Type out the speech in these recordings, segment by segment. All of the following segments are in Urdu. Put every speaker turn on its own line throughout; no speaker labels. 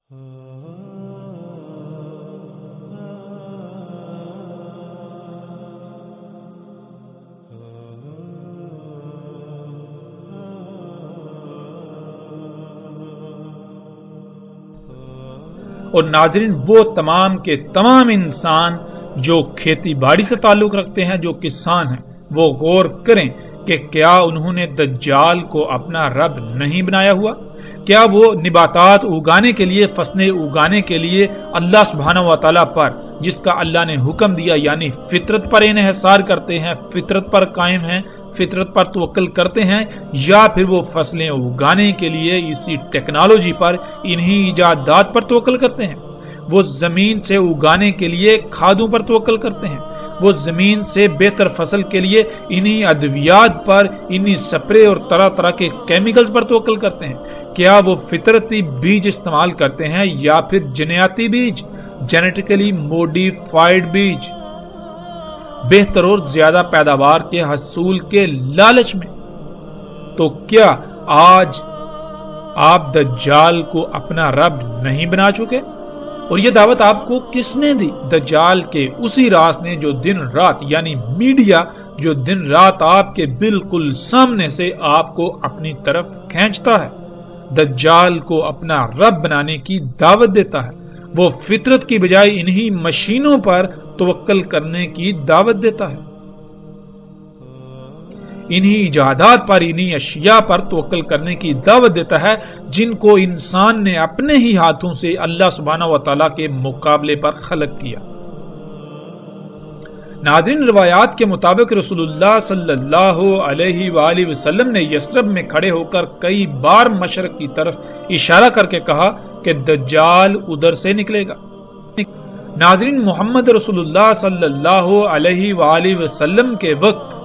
اور ناظرین، وہ تمام کے تمام انسان جو کھیتی باڑی سے تعلق رکھتے ہیں، جو کسان ہیں، وہ غور کریں کہ کیا انہوں نے دجال کو اپنا رب نہیں بنایا ہوا؟ کیا وہ نباتات اگانے کے لیے، فصلیں اگانے کے لیے اللہ سبحانہ و تعالیٰ پر، جس کا اللہ نے حکم دیا، یعنی فطرت پر انحصار کرتے ہیں، فطرت پر قائم ہیں، فطرت پر توکل کرتے ہیں، یا پھر وہ فصلیں اگانے کے لیے اسی ٹیکنالوجی پر، انہی ایجادات پر توکل کرتے ہیں؟ وہ زمین سے اگانے کے لیے کھادوں پر توکل کرتے ہیں، وہ زمین سے بہتر فصل کے لیے انہی ادویات پر، انہی سپرے اور طرح طرح کے کیمیکلز پر توکل کرتے ہیں؟ کیا وہ فطرتی بیج استعمال کرتے ہیں یا پھر جنیاتی بیج، جینیٹیکلی موڈیفائڈ بیج، بہتر اور زیادہ پیداوار کے حصول کے لالچ میں؟ تو کیا آج آپ دجال کو اپنا رب نہیں بنا چکے؟ اور یہ دعوت آپ کو کس نے دی؟ دجال کے اسی راز نے جو دن رات، یعنی میڈیا، جو دن رات آپ کے بالکل سامنے سے آپ کو اپنی طرف کھینچتا ہے، دجال کو اپنا رب بنانے کی دعوت دیتا ہے، وہ فطرت کی بجائے انہی مشینوں پر توکل کرنے کی دعوت دیتا ہے، انہی ایجادات پر، انہی اشیاء پر توکل کرنے کی دعوت دیتا ہے جن کو انسان نے اپنے ہی ہاتھوں سے اللہ سبحانہ و تعالیٰ کے مقابلے پر خلق کیا۔ ناظرین، روایات کے مطابق رسول اللہ صلی اللہ علیہ وآلہ وسلم نے یثرب میں کھڑے ہو کر کئی بار مشرق کی طرف اشارہ کر کے کہا کہ دجال ادھر سے نکلے گا۔ ناظرین، محمد رسول اللہ صلی اللہ علیہ وآلہ وسلم کے وقت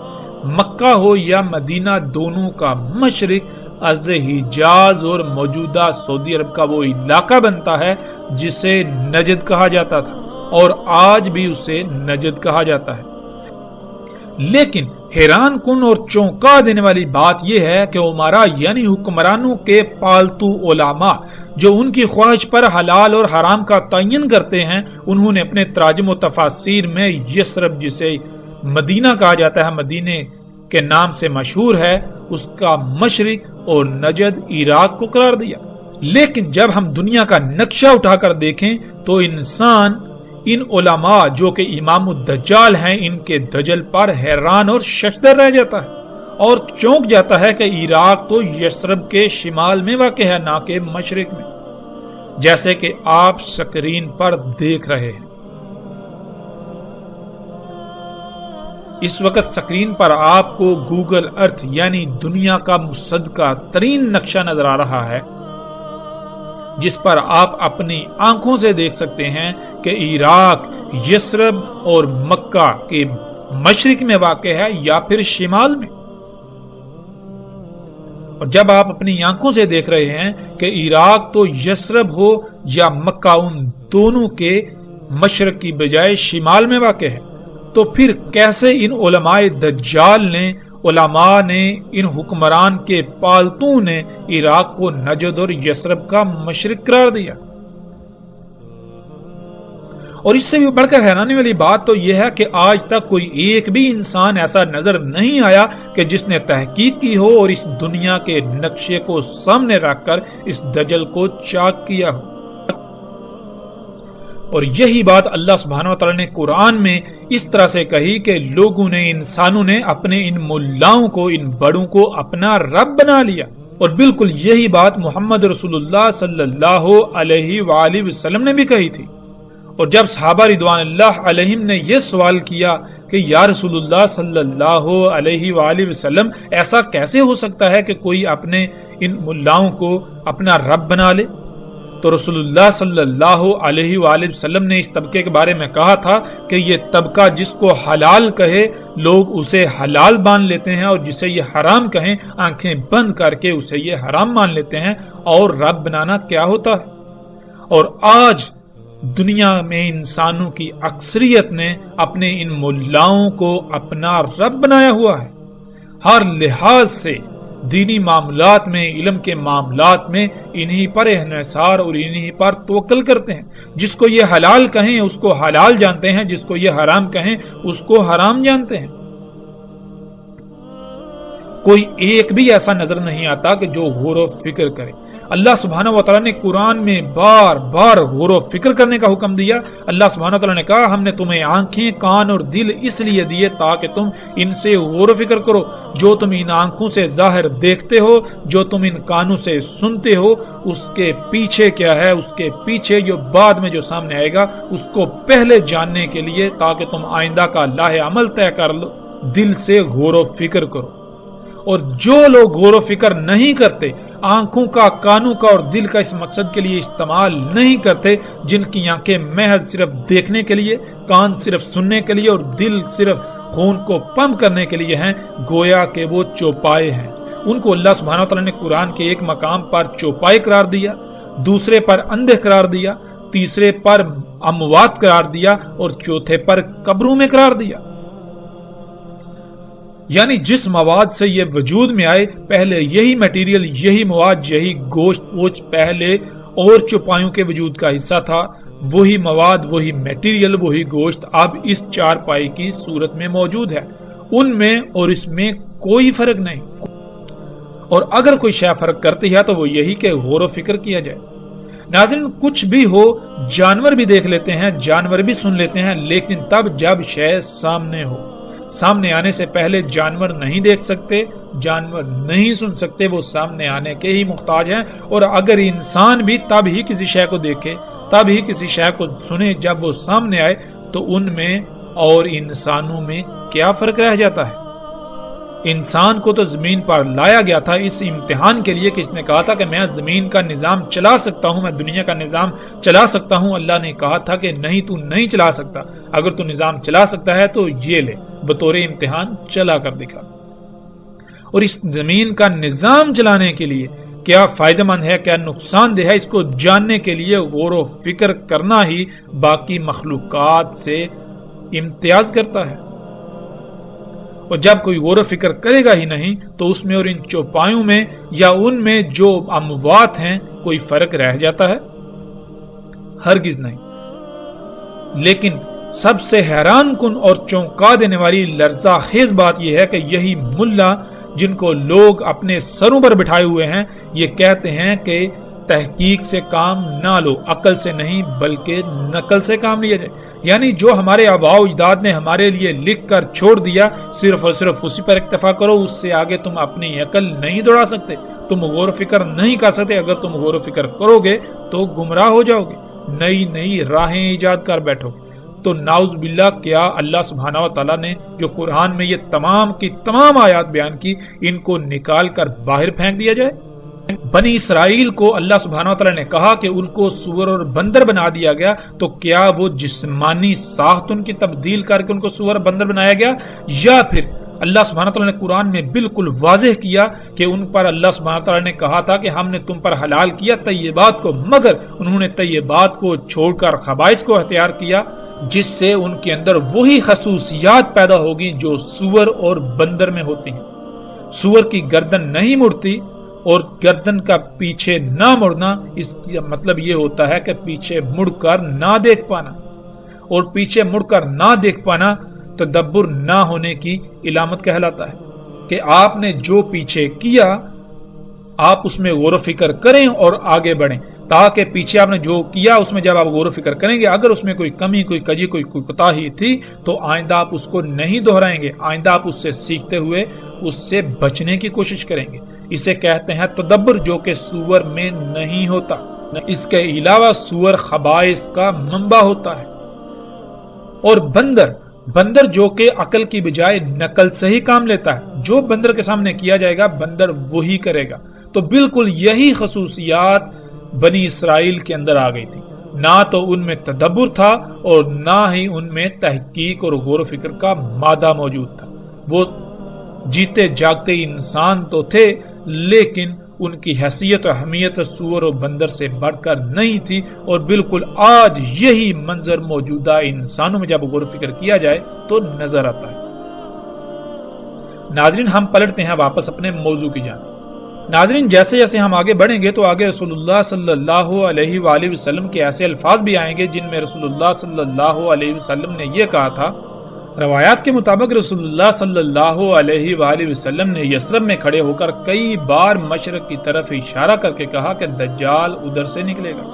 مکہ ہو یا مدینہ، دونوں کا مشرق از حجاز اور موجودہ سعودی عرب کا وہ علاقہ بنتا ہے جسے نجد کہا جاتا تھا، اور آج بھی اسے نجد کہا جاتا ہے۔ لیکن حیران کن اور چونکا دینے والی بات یہ ہے کہ عمرا یعنی حکمرانوں کے پالتو علماء جو ان کی خواہش پر حلال اور حرام کا تعین کرتے ہیں، انہوں نے اپنے تراجم و تفاسیر میں یثرب، جسے مدینہ کہا جاتا ہے، مدینے کے نام سے مشہور ہے، اس کا مشرق اور نجد عراق کو قرار دیا۔ لیکن جب ہم دنیا کا نقشہ اٹھا کر دیکھیں تو انسان ان علماء جو کہ امام الدجال ہیں، ان کے دجل پر حیران اور ششدر رہ جاتا ہے اور چونک جاتا ہے کہ عراق تو یثرب کے شمال میں واقع ہے، نہ کہ مشرق میں، جیسے کہ آپ سکرین پر دیکھ رہے ہیں۔ اس وقت سکرین پر آپ کو گوگل ارتھ یعنی دنیا کا مصدقہ ترین نقشہ نظر آ رہا ہے، جس پر آپ اپنی آنکھوں سے دیکھ سکتے ہیں کہ عراق یثرب اور مکہ کے مشرق میں واقع ہے یا پھر شمال میں۔ اور جب آپ اپنی آنکھوں سے دیکھ رہے ہیں کہ عراق تو یثرب ہو یا مکہ ان دونوں کے مشرق کی بجائے شمال میں واقع ہے، تو پھر کیسے ان علماء دجال نے، علماء نے، ان حکمران کے پالتو نے عراق کو نجد اور یثرب کا مشرق قرار دیا؟ اور اس سے بھی بڑھ کر حیرانی والی بات تو یہ ہے کہ آج تک کوئی ایک بھی انسان ایسا نظر نہیں آیا کہ جس نے تحقیق کی ہو اور اس دنیا کے نقشے کو سامنے رکھ کر اس دجل کو چاک کیا ہو۔ اور یہی بات اللہ سبحانہ وتعالی نے قرآن میں اس طرح سے کہی کہ لوگوں نے، انسانوں نے اپنے ان ملاؤں کو، ان بڑوں کو اپنا رب بنا لیا۔ اور بالکل یہی بات محمد رسول اللہ صلی اللہ علیہ وآلہ وسلم نے بھی کہی تھی۔ اور جب صحابہ رضوان اللہ علیہم نے یہ سوال کیا کہ یا رسول اللہ صلی اللہ علیہ وآلہ وسلم، ایسا کیسے ہو سکتا ہے کہ کوئی اپنے ان ملاؤں کو اپنا رب بنا لے؟ تو رسول اللہ صلی اللہ علیہ وآلہ وسلم نے اس طبقے کے بارے میں کہا تھا کہ یہ طبقہ جس کو حلال کہے لوگ اسے حلال مان لیتے ہیں، اور جسے یہ حرام کہیں آنکھیں بند کر کے اسے یہ حرام مان لیتے ہیں۔ اور رب بنانا کیا ہوتا ہے؟ اور آج دنیا میں انسانوں کی اکثریت نے اپنے ان ملاؤں کو اپنا رب بنایا ہوا ہے۔ ہر لحاظ سے دینی معاملات میں، علم کے معاملات میں انہی پر انحصار اور انہی پر توکل کرتے ہیں۔ جس کو یہ حلال کہیں اس کو حلال جانتے ہیں، جس کو یہ حرام کہیں اس کو حرام جانتے ہیں۔ کوئی ایک بھی ایسا نظر نہیں آتا کہ جو غور و فکر کرے۔ اللہ سبحانہ و تعالیٰ نے قرآن میں بار بار غور و فکر کرنے کا حکم دیا۔ اللہ سبحانہ و تعالیٰ نے کہا ہم نے تمہیں آنکھیں، کان اور دل اس لیے دیے تاکہ تم ان سے غور و فکر کرو۔ جو تم ان آنکھوں سے ظاہر دیکھتے ہو، جو تم ان کانوں سے سنتے ہو، اس کے پیچھے کیا ہے، اس کے پیچھے جو بعد میں جو سامنے آئے گا اس کو پہلے جاننے کے لیے تاکہ تم آئندہ کا لاہ عمل طے کر لو، دل سے غور و فکر کرو۔ اور جو لوگ غور و فکر نہیں کرتے، آنکھوں کا، کانوں کا اور دل کا اس مقصد کے لیے استعمال نہیں کرتے، جن کی آنکھیں محض صرف دیکھنے کے لیے، کان صرف سننے کے لیے اور دل صرف خون کو پمپ کرنے کے لیے ہیں، گویا کہ وہ چوپائے ہیں۔ ان کو اللہ سبحانہ وتعالی نے قرآن کے ایک مقام پر چوپائے قرار دیا، دوسرے پر اندھے قرار دیا، تیسرے پر اموات قرار دیا اور چوتھے پر قبروں میں قرار دیا۔ یعنی جس مواد سے یہ وجود میں آئے، پہلے یہی میٹیریل، یہی مواد، یہی گوشت پوچھ پہلے اور چوپایوں کے وجود کا حصہ تھا، وہی مواد، وہی میٹیریل، وہی گوشت اب اس چارپائی کی صورت میں موجود ہے۔ ان میں اور اس میں کوئی فرق نہیں، اور اگر کوئی شے فرق کرتی ہے تو وہ یہی کہ غور و فکر کیا جائے۔ ناظرین، کچھ بھی ہو، جانور بھی دیکھ لیتے ہیں، جانور بھی سن لیتے ہیں، لیکن تب جب شے سامنے ہو۔ سامنے آنے سے پہلے جانور نہیں دیکھ سکتے، جانور نہیں سن سکتے، وہ سامنے آنے کے ہی محتاج ہیں۔ اور اگر انسان بھی تب ہی کسی شے کو دیکھے، تب ہی کسی شے کو سنے جب وہ سامنے آئے، تو ان میں اور انسانوں میں کیا فرق رہ جاتا ہے؟ انسان کو تو زمین پر لایا گیا تھا اس امتحان کے لیے کہ اس نے کہا تھا کہ میں زمین کا نظام چلا سکتا ہوں، میں دنیا کا نظام چلا سکتا ہوں۔ اللہ نے کہا تھا کہ نہیں، تو نہیں چلا سکتا، اگر تو نظام چلا سکتا ہے تو یہ لے، بطور امتحان چلا کر دکھا۔ اور اس زمین کا نظام چلانے کے لیے کیا فائدہ مند ہے، کیا نقصان دہ ہے، اس کو جاننے کے لیے غور و فکر کرنا ہی باقی مخلوقات سے امتیاز کرتا ہے۔ اور جب کوئی غور و فکر کرے گا ہی نہیں تو اس میں اور ان چوپایوں میں یا ان میں جو اموات ہیں کوئی فرق رہ جاتا ہے؟ ہرگز نہیں۔ لیکن سب سے حیران کن اور چونکا دینے والی لرزہ خیز بات یہ ہے کہ یہی ملا جن کو لوگ اپنے سروں پر بٹھائے ہوئے ہیں، یہ کہتے ہیں کہ تحقیق سے کام نہ لو، عقل سے نہیں بلکہ نقل سے کام لیا جائے۔ یعنی جو ہمارے آباء و اجداد نے ہمارے لیے لکھ کر چھوڑ دیا، صرف اور صرف اسی پر اکتفا کرو، اس سے آگے تم اپنی عقل نہیں دوڑا سکتے، تم غور و فکر نہیں کر سکتے۔ اگر تم غور و فکر کرو گے تو گمراہ ہو جاؤ گے، نئی نئی راہیں ایجاد کر بیٹھو گے۔ تو نعوذ باللہ، کیا اللہ سبحانہ و تعالیٰ نے جو قرآن میں یہ تمام کی تمام آیات بیان کی، ان کو نکال کر باہر پھینک دیا جائے؟ بنی اسرائیل کو اللہ سبحانہ و تعالیٰ نے کہا کہ ان کو سور اور بندر بنا دیا گیا، تو کیا وہ جسمانی ساخت ان کی تبدیل کر کے ان کو سور اور بندر بنایا گیا، یا پھر اللہ سبحانہ و تعالیٰ نے قرآن میں بالکل واضح کیا کہ ان پر اللہ سبحانہ و تعالیٰ نے کہا تھا کہ ہم نے تم پر حلال کیا طیبات کو، مگر انہوں نے طیبات کو چھوڑ کر خبائث کو اختیار کیا، جس سے ان کے اندر وہی خصوصیات پیدا ہوگی جو سور اور بندر میں ہوتی ہیں۔ سور کی گردن نہیں مڑتی، اور گردن کا پیچھے نہ مڑنا، اس کا مطلب یہ ہوتا ہے کہ پیچھے مڑ کر نہ دیکھ پانا، اور پیچھے مڑ کر نہ دیکھ پانا تدبر نہ ہونے کی علامت کہلاتا ہے کہ آپ نے جو پیچھے کیا آپ اس میں غور و فکر کریں اور آگے بڑھیں، تاکہ پیچھے آپ نے جو کیا اس میں جب آپ غور و فکر کریں گے، اگر اس میں کوئی کمی، کوئی کجی، کوئی کوتاہی تھی تو آئندہ آپ اس کو نہیں دہرائیں گے، آئندہ آپ اس سے سیکھتے ہوئے اس سے بچنے کی کوشش کریں گے۔ اسے کہتے ہیں تدبر، جو کہ سور میں نہیں ہوتا۔ اس کے علاوہ سور خبائث کا منبع ہوتا ہے۔ اور بندر جو کہ عقل کی بجائے نقل سے ہی کام لیتا ہے، جو بندر کے سامنے کیا جائے گا بندر وہی کرے گا۔ تو بالکل یہی خصوصیات بنی اسرائیل کے اندر آ گئی تھی، نہ تو ان میں تدبر تھا اور نہ ہی ان میں تحقیق اور غور و فکر کا مادہ موجود تھا۔ وہ جیتے جاگتے انسان تو تھے، لیکن ان کی حیثیت و اہمیت سور و بندر سے بڑھ کر نہیں تھی، اور بالکل آج یہی منظر موجودہ انسانوں میں جب غور و فکر کیا جائے تو نظر آتا ہے۔ ناظرین، ہم پلٹتے ہیں واپس اپنے موضوع کی جانب۔ ناظرین جیسے جیسے ہم آگے بڑھیں گے تو آگے رسول اللہ صلی اللہ علیہ وآلہ وسلم کے ایسے الفاظ بھی آئیں گے جن میں رسول اللہ صلی اللہ علیہ وسلم نے یہ کہا تھا. روایات کے مطابق رسول اللہ صلی اللہ علیہ وآلہ وسلم نے یثرب میں کھڑے ہو کر کئی بار مشرق کی طرف اشارہ کر کے کہا کہ دجال ادھر سے نکلے گا.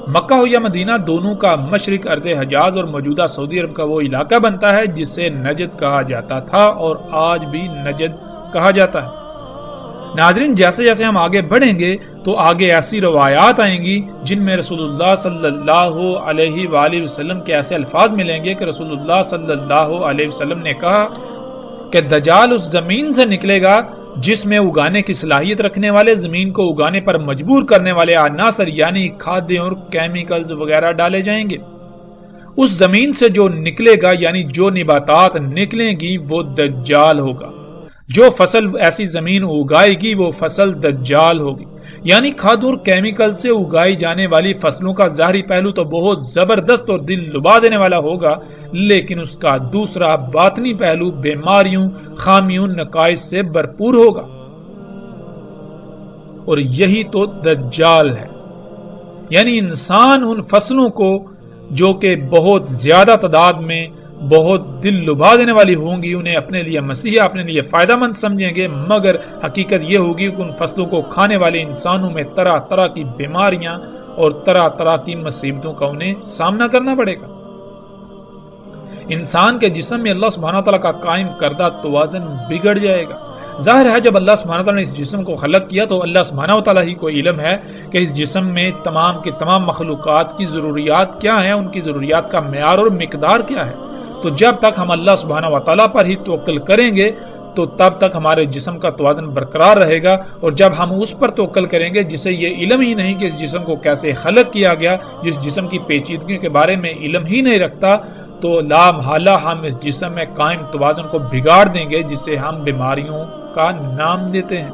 مکہ ہو یا مدینہ دونوں کا مشرق ارض حجاز اور موجودہ سعودی عرب کا وہ علاقہ بنتا ہے جسے نجد کہا جاتا تھا اور آج بھی نجد کہا جاتا ہے. ناظرین جیسے جیسے ہم آگے بڑھیں گے تو آگے ایسی روایات آئیں گی جن میں رسول اللہ صلی اللہ علیہ وآلہ وسلم کے ایسے الفاظ ملیں گے کہ رسول اللہ صلی اللہ علیہ وسلم نے کہا کہ دجال اس زمین سے نکلے گا جس میں اگانے کی صلاحیت رکھنے والے، زمین کو اگانے پر مجبور کرنے والے عناصر یعنی کھادیں اور کیمیکلز وغیرہ ڈالے جائیں گے. اس زمین سے جو نکلے گا یعنی جو نباتات نکلیں گی وہ دجال ہوگا. جو فصل ایسی زمین اگائے گی وہ فصل دجال ہوگی. یعنی کھاد اور کیمیکل سے اگائی جانے والی فصلوں کا ظاہری پہلو تو بہت زبردست اور دل لبا دینے والا ہوگا، لیکن اس کا دوسرا باطنی پہلو بیماریوں، خامیوں، نقائص سے بھرپور ہوگا. اور یہی تو دجال ہے. یعنی انسان ان فصلوں کو جو کہ بہت زیادہ تعداد میں بہت دل لبا دینے والی ہوں گی انہیں اپنے لیے مسیحا، اپنے لیے فائدہ مند سمجھیں گے، مگر حقیقت یہ ہوگی کہ ان فصلوں کو کھانے والے انسانوں میں طرح طرح کی بیماریاں اور طرح طرح کی مصیبتوں کا انہیں سامنا کرنا پڑے گا. انسان کے جسم میں اللہ سبحانہ وتعالیٰ کا قائم کردہ توازن بگڑ جائے گا. ظاہر ہے جب اللہ سبحانہ وتعالیٰ نے اس جسم کو خلق کیا تو اللہ سبحانہ وتعالیٰ ہی کو علم ہے کہ اس جسم میں تمام کے تمام مخلوقات کی ضروریات کیا ہیں، ان کی ضروریات کا معیار اور مقدار کیا ہے. تو جب تک ہم اللہ سبحانہ وتعالیٰ پر ہی توکل کریں گے تو تب تک ہمارے جسم کا توازن برقرار رہے گا. اور جب ہم اس پر توکل کریں گے جسے یہ علم ہی نہیں کہ اس جسم کو کیسے خلق کیا گیا، جس جسم کی پیچیدگیوں کے بارے میں علم ہی نہیں رکھتا، تو لا محالہ ہم اس جسم میں قائم توازن کو بگاڑ دیں گے جسے ہم بیماریوں کا نام دیتے ہیں.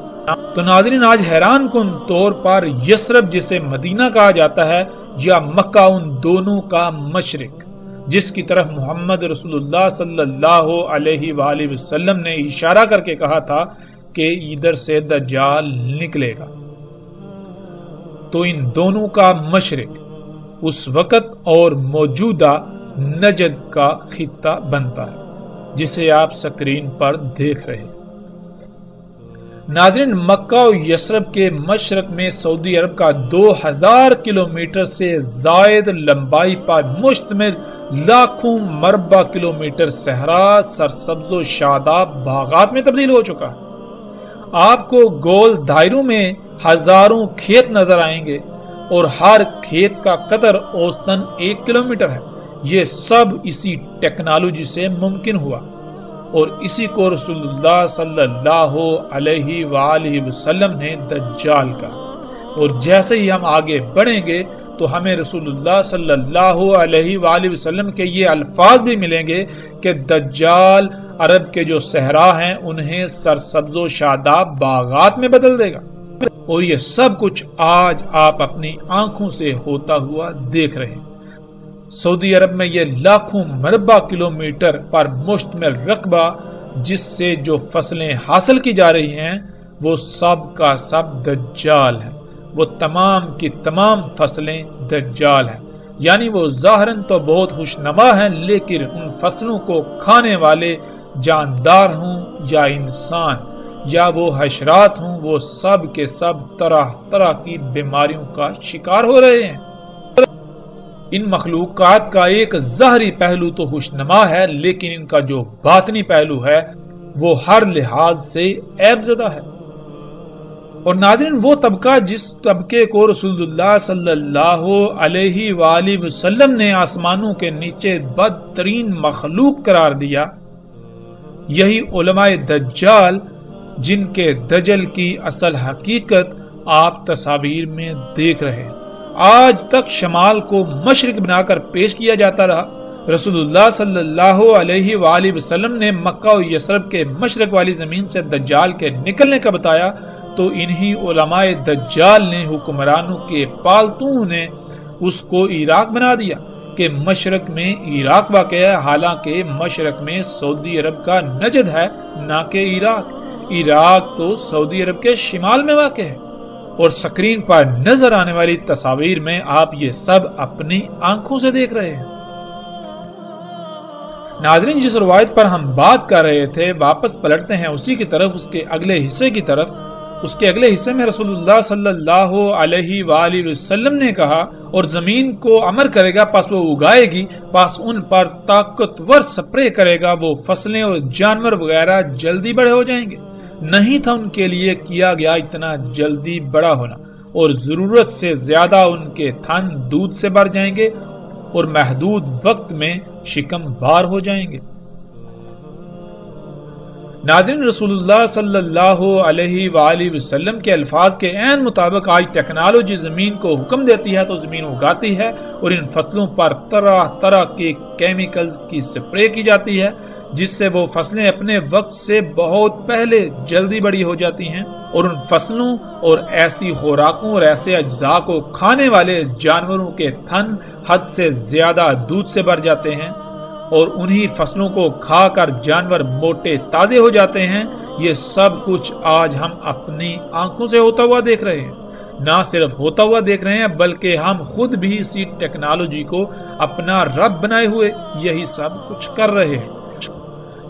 تو ناظرین آج حیران کن طور پر یثرب جسے مدینہ کہا جاتا ہے یا مکہ ان دونوں کا مشرق جس کی طرف محمد رسول اللہ صلی اللہ علیہ وآلہ وسلم نے اشارہ کر کے کہا تھا کہ ادھر سے دجال نکلے گا، تو ان دونوں کا مشرق اس وقت اور موجودہ نجد کا خطہ بنتا ہے جسے آپ سکرین پر دیکھ رہے ہیں. ناظرین مکہ و یثرب کے مشرق میں سعودی عرب کا 2000 کلومیٹر سے زائد لمبائی پر مشتمل لاکھوں مربع کلومیٹر صحرا سرسبز و شاداب باغات میں تبدیل ہو چکا ہے. آپ کو گول دائروں میں ہزاروں کھیت نظر آئیں گے اور ہر کھیت کا قطر اوسطاً 1 کلومیٹر ہے. یہ سب اسی ٹیکنالوجی سے ممکن ہوا اور اسی کو رسول اللہ صلی اللہ علیہ وآلہ وسلم نے دجال کہا. اور جیسے ہی ہم آگے بڑھیں گے تو ہمیں رسول اللہ صلی اللہ علیہ وآلہ وسلم کے یہ الفاظ بھی ملیں گے کہ دجال عرب کے جو صحرا ہیں انہیں سرسبز و شاداب باغات میں بدل دے گا. اور یہ سب کچھ آج آپ اپنی آنکھوں سے ہوتا ہوا دیکھ رہے ہیں. سعودی عرب میں یہ لاکھوں مربع کلومیٹر پر مشتمل رقبہ جس سے جو فصلیں حاصل کی جا رہی ہیں وہ سب کا سب دجال ہے. وہ تمام کی تمام فصلیں دجال ہیں. یعنی وہ ظاہراً تو بہت خوشنما ہیں لیکن ان فصلوں کو کھانے والے جاندار ہوں یا انسان یا وہ حشرات ہوں وہ سب کے سب طرح طرح کی بیماریوں کا شکار ہو رہے ہیں. ان مخلوقات کا ایک ظاہری پہلو تو خوشنما ہے لیکن ان کا جو باطنی پہلو ہے وہ ہر لحاظ سے عیب زدہ ہے. اور ناظرین وہ طبقہ جس طبقے کو رسول اللہ صلی اللہ علیہ وآلہ وسلم نے آسمانوں کے نیچے بدترین مخلوق قرار دیا، یہی علماء دجال جن کے دجل کی اصل حقیقت آپ تصاویر میں دیکھ رہے ہیں. آج تک شمال کو مشرق بنا کر پیش کیا جاتا رہا. رسول اللہ صلی اللہ علیہ وآلہ وسلم نے مکہ و یثرب کے مشرق والی زمین سے دجال کے نکلنے کا بتایا تو انہی علماء دجال نے حکمرانوں کے پالتوں نے اس کو عراق بنا دیا کہ مشرق میں عراق واقع ہے، حالانکہ مشرق میں سعودی عرب کا نجد ہے نہ کہ عراق. عراق تو سعودی عرب کے شمال میں واقع ہے، اور سکرین پر نظر آنے والی تصاویر میں آپ یہ سب اپنی آنکھوں سے دیکھ رہے ہیں۔ ناظرین، جس روایت پر ہم بات کر رہے تھے واپس پلٹتے ہیں اسی کی طرف، اس کے اگلے حصے کی طرف۔ اس کے اگلے حصے میں رسول اللہ صلی اللہ علیہ وآلہ وسلم نے کہا، اور زمین کو امر کرے گا پس وہ اگائے گی، پس ان پر طاقتور سپرے کرے گا، وہ فصلیں اور جانور وغیرہ جلدی بڑے ہو جائیں گے۔ نہیں تھا ان کے لیے کیا گیا اتنا جلدی بڑا ہونا، اور ضرورت سے زیادہ ان کے تھن دودھ سے بھر جائیں گے اور محدود وقت میں شکم بار ہو جائیں گے۔ ناظرین، رسول اللہ صلی اللہ علیہ وآلہ وسلم کے الفاظ کے عین مطابق آج ٹیکنالوجی زمین کو حکم دیتی ہے تو زمین اگاتی ہے، اور ان فصلوں پر طرح طرح کے کیمیکلز کی سپرے کی جاتی ہے، جس سے وہ فصلیں اپنے وقت سے بہت پہلے جلدی بڑی ہو جاتی ہیں، اور ان فصلوں اور ایسی خوراکوں اور ایسے اجزاء کو کھانے والے جانوروں کے تھن حد سے زیادہ دودھ سے بھر جاتے ہیں، اور انہی فصلوں کو کھا کر جانور موٹے تازے ہو جاتے ہیں۔ یہ سب کچھ آج ہم اپنی آنکھوں سے ہوتا ہوا دیکھ رہے ہیں۔ نہ صرف ہوتا ہوا دیکھ رہے ہیں بلکہ ہم خود بھی اسی ٹیکنالوجی کو اپنا رب بنائے ہوئے یہی سب کچھ کر رہے ہیں۔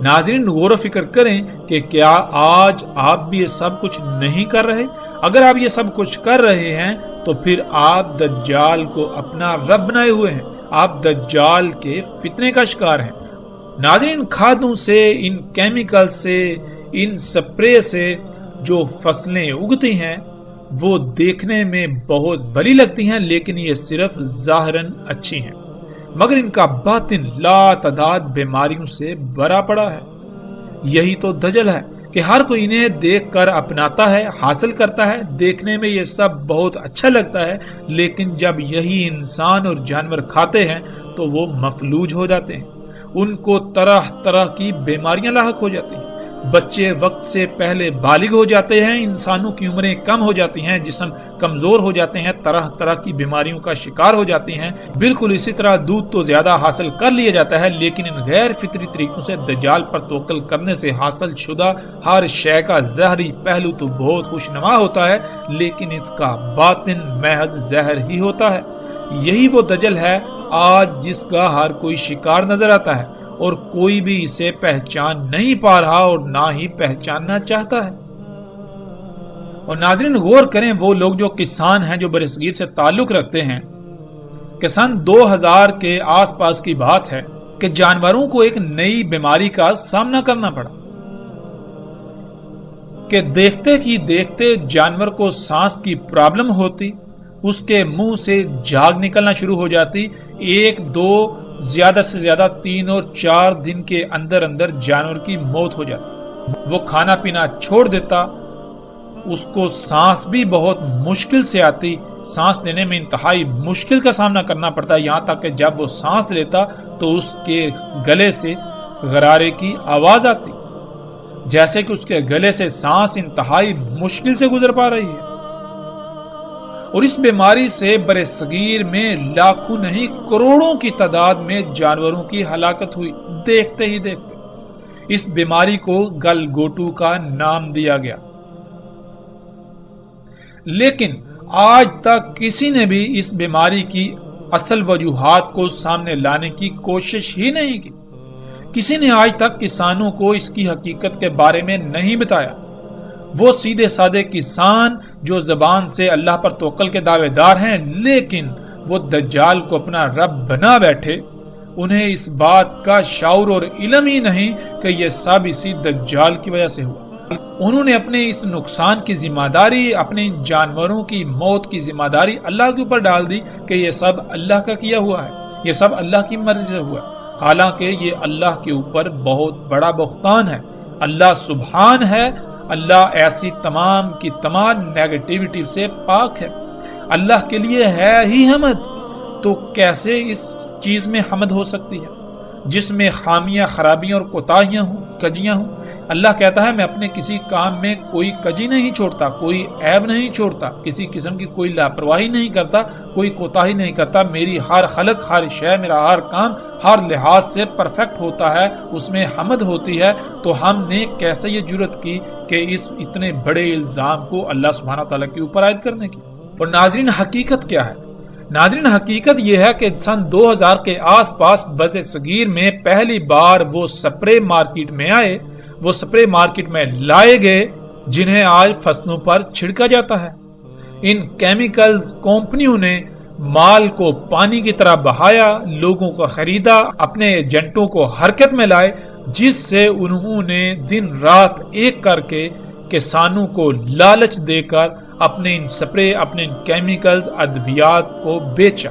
ناظرین، غور و فکر کریں کہ کیا آج آپ بھی یہ سب کچھ نہیں کر رہے؟ اگر آپ یہ سب کچھ کر رہے ہیں تو پھر آپ دجال کو اپنا رب بنائے ہوئے ہیں، آپ دجال کے فتنے کا شکار ہیں۔ ناظرین، کھادوں سے، ان کیمیکل سے، ان سپرے سے جو فصلیں اگتی ہیں وہ دیکھنے میں بہت بھلی لگتی ہیں، لیکن یہ صرف ظاہراً اچھی ہیں، مگر ان کا باطن لا تعداد بیماریوں سے بھرا پڑا ہے۔ یہی تو دجل ہے کہ ہر کوئی انہیں دیکھ کر اپناتا ہے، حاصل کرتا ہے، دیکھنے میں یہ سب بہت اچھا لگتا ہے، لیکن جب یہی انسان اور جانور کھاتے ہیں تو وہ مفلوج ہو جاتے ہیں، ان کو طرح طرح کی بیماریاں لاحق ہو جاتی ہیں، بچے وقت سے پہلے بالغ ہو جاتے ہیں، انسانوں کی عمریں کم ہو جاتی ہیں، جسم کمزور ہو جاتے ہیں، طرح طرح کی بیماریوں کا شکار ہو جاتے ہیں۔ بالکل اسی طرح دودھ تو زیادہ حاصل کر لیا جاتا ہے، لیکن ان غیر فطری طریقوں سے دجال پر توکل کرنے سے حاصل شدہ ہر شے کا ظاہری پہلو تو بہت خوشنما ہوتا ہے، لیکن اس کا باطن محض زہر ہی ہوتا ہے۔ یہی وہ دجل ہے آج جس کا ہر کوئی شکار نظر آتا ہے، اور کوئی بھی اسے پہچان نہیں پا رہا اور نہ ہی پہچاننا چاہتا ہے۔ اور ناظرین، غور کریں، وہ لوگ جو کسان ہیں، جو برصغیر سے تعلق رکھتے ہیں، کہ سن 2000 کے آس پاس کی بات ہے کہ جانوروں کو ایک نئی بیماری کا سامنا کرنا پڑا کہ دیکھتے ہی دیکھتے جانور کو سانس کی پرابلم ہوتی، اس کے منہ سے جھاگ نکلنا شروع ہو جاتی، 1 2 زیادہ سے زیادہ 3 اور 4 دن کے اندر اندر جانور کی موت ہو جاتی، وہ کھانا پینا چھوڑ دیتا، اس کو سانس بھی بہت مشکل سے آتی، سانس لینے میں انتہائی مشکل کا سامنا کرنا پڑتا، یہاں تک کہ جب وہ سانس لیتا تو اس کے گلے سے غرارے کی آواز آتی، جیسے کہ اس کے گلے سے سانس انتہائی مشکل سے گزر پا رہی ہے۔ اور اس بیماری سے برصغیر میں لاکھوں نہیں کروڑوں کی تعداد میں جانوروں کی ہلاکت ہوئی، دیکھتے ہی دیکھتے۔ اس بیماری کو گل گوٹو کا نام دیا گیا، لیکن آج تک کسی نے بھی اس بیماری کی اصل وجوہات کو سامنے لانے کی کوشش ہی نہیں کی۔ کسی نے آج تک کسانوں کو اس کی حقیقت کے بارے میں نہیں بتایا۔ وہ سیدھے سادے کسان جو زبان سے اللہ پر توکل کے دعوے دار ہیں، لیکن وہ دجال کو اپنا رب بنا بیٹھے، انہیں اس بات کا شعور اور علم ہی نہیں کہ یہ سب اسی دجال کی وجہ سے ہوا۔ انہوں نے اپنے اس نقصان کی ذمہ داری، اپنے جانوروں کی موت کی ذمہ داری اللہ کے اوپر ڈال دی کہ یہ سب اللہ کا کیا ہوا ہے، یہ سب اللہ کی مرضی سے ہوا ہے، حالانکہ یہ اللہ کے اوپر بہت بڑا بہتان ہے۔ اللہ سبحان ہے، اللہ ایسی تمام کی تمام نیگیٹیوٹی سے پاک ہے، اللہ کے لیے ہے ہی حمد، تو کیسے اس چیز میں حمد ہو سکتی ہے؟ جس میں خامیاں، خرابیاں اور کوتاہیاں ہوں، کجیاں ہوں۔ اللہ کہتا ہے میں اپنے کسی کام میں کوئی کجی نہیں چھوڑتا، کوئی عیب نہیں چھوڑتا، کسی قسم کی کوئی لاپرواہی نہیں کرتا، کوئی کوتاہی نہیں کرتا۔ میری ہر خلق، ہر شے، میرا ہر کام ہر لحاظ سے پرفیکٹ ہوتا ہے، اس میں حمد ہوتی ہے۔ تو ہم نے کیسے یہ جرت کی کہ اس اتنے بڑے الزام کو اللہ سبحانہ تعالیٰ کے اوپر عائد کرنے کی؟ اور ناظرین، حقیقت کیا ہے؟ ناظرین، حقیقت یہ ہے کہ سن 2000 کے آس پاس بر صغیر میں پہلی بار وہ سپرے مارکیٹ میں آئے، وہ سپرے مارکیٹ میں لائے گئے جنہیں آج فصلوں پر چھڑکا جاتا ہے۔ ان کیمیکل کمپنیوں نے مال کو پانی کی طرح بہایا، لوگوں کو خریدا، اپنے ایجنٹوں کو حرکت میں لائے، جس سے انہوں نے دن رات ایک کر کے کسانوں کو لالچ دے کر اپنے ان سپرے، اپنے ان کیمیکلز، ادویات کو بیچا۔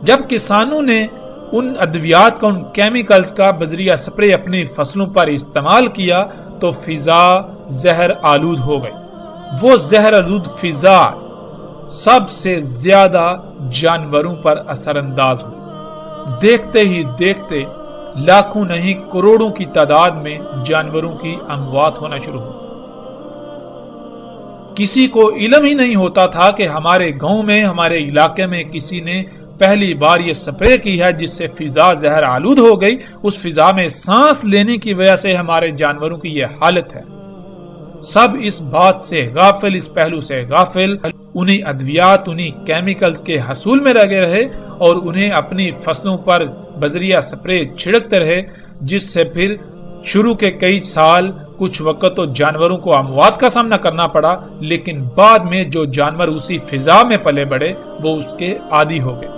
جب کسانوں نے ان ادویات کا، ان کیمیکلز کا بذریعہ سپرے اپنی فصلوں پر استعمال کیا تو فضا زہر آلود ہو گئی۔ وہ زہر آلود فضا سب سے زیادہ جانوروں پر اثر انداز ہوئی۔ دیکھتے ہی دیکھتے لاکھوں نہیں کروڑوں کی تعداد میں جانوروں کی اموات ہونا شروع ہوئی۔ کسی کو علم ہی نہیں ہوتا تھا کہ ہمارے گاؤں میں، ہمارے علاقے میں کسی نے پہلی بار یہ سپرے کی ہے جس سے فضا زہر آلود ہو گئی۔ اس فضا میں سانس لینے کی وجہ سے ہمارے جانوروں کی یہ حالت ہے۔ سب اس بات سے غافل، اس پہلو سے غافل، انہی ادویات، انہی کیمیکلز کے حصول میں لگے رہے اور انہیں اپنی فصلوں پر بذریعہ سپرے چھڑکتے رہے، جس سے پھر شروع کے کئی سال کچھ وقت تو جانوروں کو اموات کا سامنا کرنا پڑا، لیکن بعد میں جو جانور اسی فضا میں پلے بڑھے وہ اس کے عادی ہو گئے۔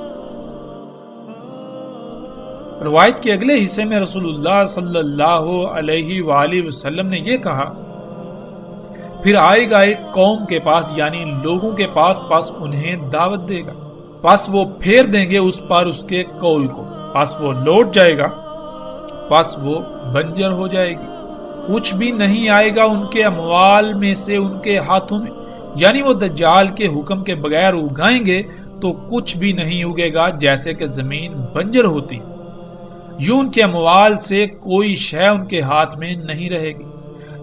روایت کے اگلے حصے میں رسول اللہ صلی اللہ علیہ وآلہ وسلم نے یہ کہا، پھر آئے گا ایک قوم کے پاس، یعنی لوگوں کے پاس، پس انہیں دعوت دے گا، پس وہ پھیر دیں گے اس پر اس کے قول کو، پس وہ لوٹ جائے گا، پس وہ بنجر ہو جائے گی، کچھ بھی نہیں آئے گا ان کے اموال میں سے ان کے ہاتھوں میں، یعنی وہ دجال کے حکم کے بغیر اگائیں گے تو کچھ بھی نہیں اگے گا، جیسے کہ زمین بنجر ہوتی، یوں ان کے اموال سے کوئی شے ان کے ہاتھ میں نہیں رہے گی۔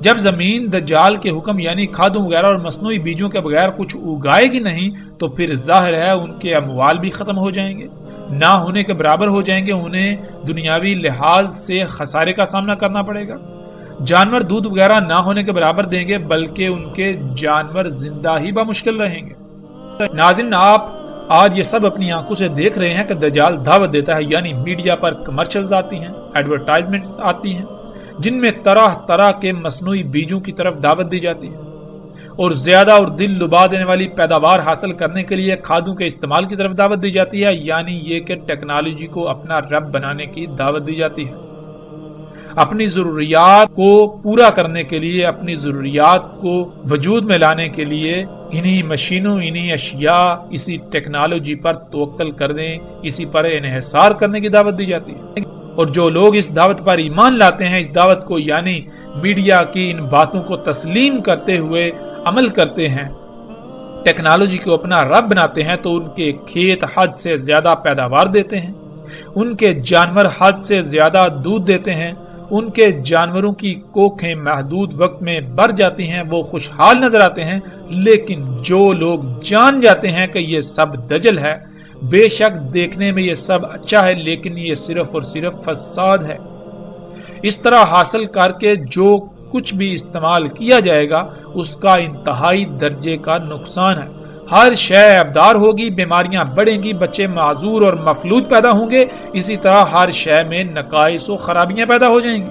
جب زمین دجال کے حکم یعنی کھادوں وغیرہ اور مصنوعی بیجوں کے بغیر کچھ اگائے گی نہیں تو پھر ظاہر ہے ان کے اموال بھی ختم ہو جائیں گے، نہ ہونے کے برابر ہو جائیں گے، انہیں دنیاوی لحاظ سے خسارے کا سامنا کرنا پڑے گا۔ جانور دودھ وغیرہ نہ ہونے کے برابر دیں گے، بلکہ ان کے جانور زندہ ہی بمشکل رہیں گے۔ ناظرین، آپ آج یہ سب اپنی آنکھوں سے دیکھ رہے ہیں کہ دجال دعوت دیتا ہے، یعنی میڈیا پر کمرشلز آتی ہیں، ایڈورٹائزمنٹس آتی ہیں، جن میں طرح طرح کے مصنوعی بیجوں کی طرف دعوت دی جاتی ہے اور زیادہ اور دل لبا دینے والی پیداوار حاصل کرنے کے لیے کھادوں کے استعمال کی طرف دعوت دی جاتی ہے، یعنی یہ کہ ٹیکنالوجی کو اپنا رب بنانے کی دعوت دی جاتی ہے۔ اپنی ضروریات کو پورا کرنے کے لیے، اپنی ضروریات کو وجود میں لانے کے لیے انہی مشینوں، انہی اشیاء، اسی ٹیکنالوجی پر توکل کر دیں، اسی پر انحصار کرنے کی دعوت دی جاتی ہے۔ اور جو لوگ اس دعوت پر ایمان لاتے ہیں، اس دعوت کو یعنی میڈیا کی ان باتوں کو تسلیم کرتے ہوئے عمل کرتے ہیں، ٹیکنالوجی کو اپنا رب بناتے ہیں، تو ان کے کھیت حد سے زیادہ پیداوار دیتے ہیں، ان کے جانور حد سے زیادہ دودھ دیتے ہیں، ان کے جانوروں کی کوکھیں محدود وقت میں بڑھ جاتی ہیں، وہ خوشحال نظر آتے ہیں۔ لیکن جو لوگ جان جاتے ہیں کہ یہ سب دجل ہے، بے شک دیکھنے میں یہ سب اچھا ہے، لیکن یہ صرف اور صرف فساد ہے، اس طرح حاصل کر کے جو کچھ بھی استعمال کیا جائے گا اس کا انتہائی درجے کا نقصان ہے۔ ہر شے ابدار ہوگی، بیماریاں بڑھیں گی، بچے معذور اور مفلوج پیدا ہوں گے، اسی طرح ہر شے میں نقائص و خرابیاں پیدا ہو جائیں گی۔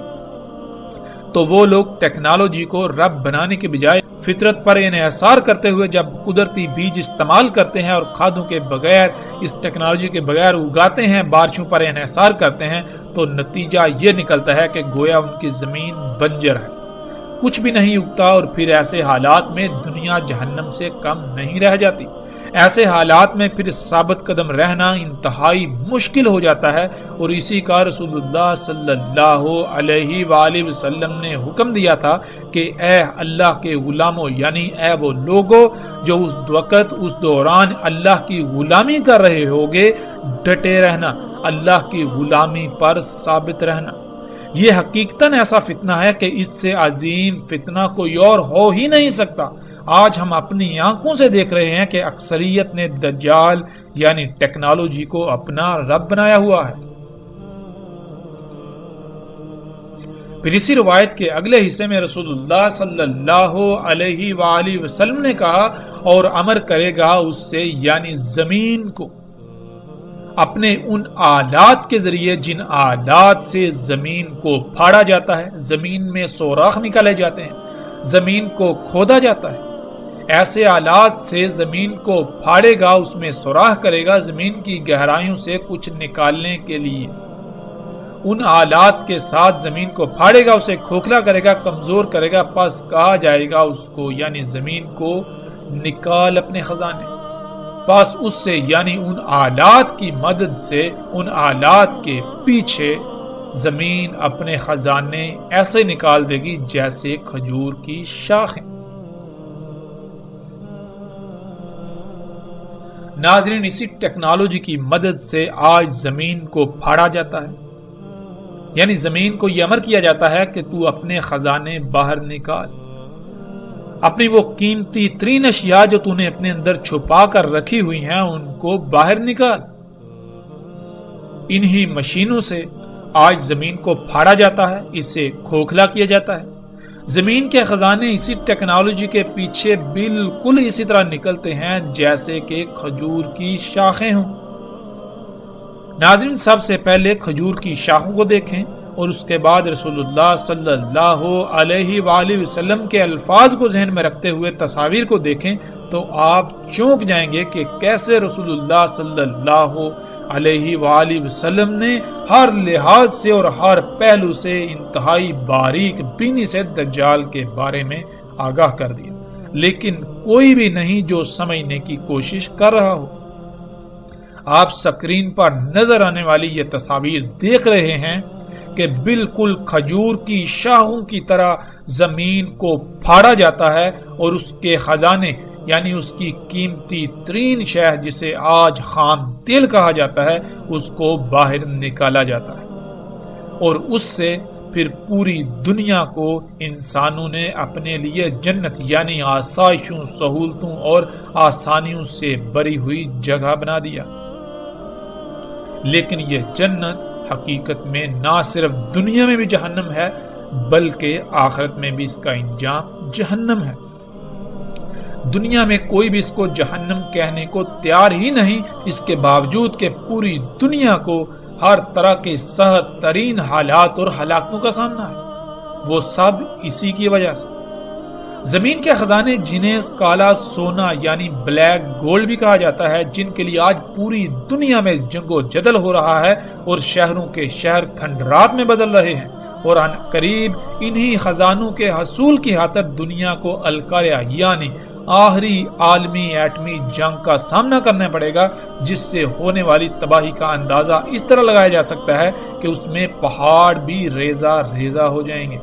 تو وہ لوگ ٹیکنالوجی کو رب بنانے کے بجائے فطرت پر انحصار کرتے ہوئے جب قدرتی بیج استعمال کرتے ہیں اور کھادوں کے بغیر، اس ٹیکنالوجی کے بغیر اگاتے ہیں، بارشوں پر انحصار کرتے ہیں، تو نتیجہ یہ نکلتا ہے کہ گویا ان کی زمین بنجر ہے، کچھ بھی نہیں اگتا، اور پھر ایسے حالات میں دنیا جہنم سے کم نہیں رہ جاتی۔ ایسے حالات میں پھر ثابت قدم رہنا انتہائی مشکل ہو جاتا ہے، اور اسی کا رسول اللہ صلی اللہ علیہ وآلہ وسلم نے حکم دیا تھا کہ اے اللہ کے غلاموں، یعنی اے وہ لوگوں جو اس وقت اس دوران اللہ کی غلامی کر رہے ہوگے، ڈٹے رہنا، اللہ کی غلامی پر ثابت رہنا۔ یہ حقیقتاً ایسا فتنہ ہے کہ اس سے عظیم فتنہ کوئی اور ہو ہی نہیں سکتا۔ آج ہم اپنی آنکھوں سے دیکھ رہے ہیں کہ اکثریت نے دجال یعنی ٹیکنالوجی کو اپنا رب بنایا ہوا ہے۔ پھر اسی روایت کے اگلے حصے میں رسول اللہ صلی اللہ علیہ وآلہ وسلم نے کہا، اور امر کرے گا اس سے یعنی زمین کو اپنے ان آلات کے ذریعے جن آلات سے زمین کو پھاڑا جاتا ہے، زمین میں سوراخ نکالے جاتے ہیں، زمین کو کھودا جاتا ہے، ایسے آلات سے زمین کو پھاڑے گا، اس میں سوراخ کرے گا زمین کی گہرائیوں سے کچھ نکالنے کے لیے، ان آلات کے ساتھ زمین کو پھاڑے گا، اسے کھوکھلا کرے گا، کمزور کرے گا، پس کہا جائے گا اس کو یعنی زمین کو نکال اپنے خزانے، پس اس سے یعنی ان آلات کی مدد سے ان آلات کے پیچھے زمین اپنے خزانے ایسے نکال دے گی جیسے کھجور کی شاخیں۔ ناظرین، اسی ٹیکنالوجی کی مدد سے آج زمین کو پھاڑا جاتا ہے، یعنی زمین کو یہ امر کیا جاتا ہے کہ تو اپنے خزانے باہر نکال، اپنی وہ قیمتی ترین اشیاء جو تو نے اپنے اندر چھپا کر رکھی ہوئی ہیں ان کو باہر نکال۔ انہی مشینوں سے آج زمین کو پھاڑا جاتا ہے، اسے کھوکھلا کیا جاتا ہے۔ زمین کے خزانے اسی ٹیکنالوجی کے پیچھے بالکل اسی طرح نکلتے ہیں جیسے کہ کھجور کی شاخیں ہوں۔ ناظرین، سب سے پہلے کھجور کی شاخوں کو دیکھیں اور اس کے بعد رسول اللہ صلی اللہ علیہ وآلہ وسلم کے الفاظ کو ذہن میں رکھتے ہوئے تصاویر کو دیکھیں تو آپ چونک جائیں گے کہ کیسے رسول اللہ صلی اللہ علیہ وآلہ وسلم نے ہر لحاظ سے اور ہر پہلو سے انتہائی باریک بینی سے دجال کے بارے میں آگاہ کر دیا، لیکن کوئی بھی نہیں جو سمجھنے کی کوشش کر رہا ہو۔ آپ سکرین پر نظر آنے والی یہ تصاویر دیکھ رہے ہیں کہ بالکل کھجور کی شاخوں کی طرح زمین کو پھاڑا جاتا ہے اور اس کے خزانے یعنی اس کی قیمتی ترین شے جسے آج خام تیل کہا جاتا ہے اس کو باہر نکالا جاتا ہے، اور اس سے پھر پوری دنیا کو انسانوں نے اپنے لیے جنت یعنی آسائشوں، سہولتوں اور آسانیوں سے بری ہوئی جگہ بنا دیا۔ لیکن یہ جنت حقیقت میں نہ صرف دنیا میں بھی جہنم ہے بلکہ آخرت میں بھی اس کا انجام جہنم ہے۔ دنیا میں کوئی بھی اس کو جہنم کہنے کو تیار ہی نہیں، اس کے باوجود کہ پوری دنیا کو ہر طرح کے سخت ترین حالات اور ہلاکتوں کا سامنا ہے، وہ سب اسی کی وجہ سے۔ زمین کے خزانے جنہیں کالا سونا یعنی بلیک گولڈ بھی کہا جاتا ہے، جن کے لیے آج پوری دنیا میں جنگ و جدل ہو رہا ہے اور شہروں کے شہر کھنڈرات میں بدل رہے ہیں، اور ان قریب انہی خزانوں کے حصول کی خاطر دنیا کو القاریہ یعنی آخری عالمی ایٹمی جنگ کا سامنا کرنا پڑے گا، جس سے ہونے والی تباہی کا اندازہ اس طرح لگایا جا سکتا ہے کہ اس میں پہاڑ بھی ریزہ ریزہ ہو جائیں گے،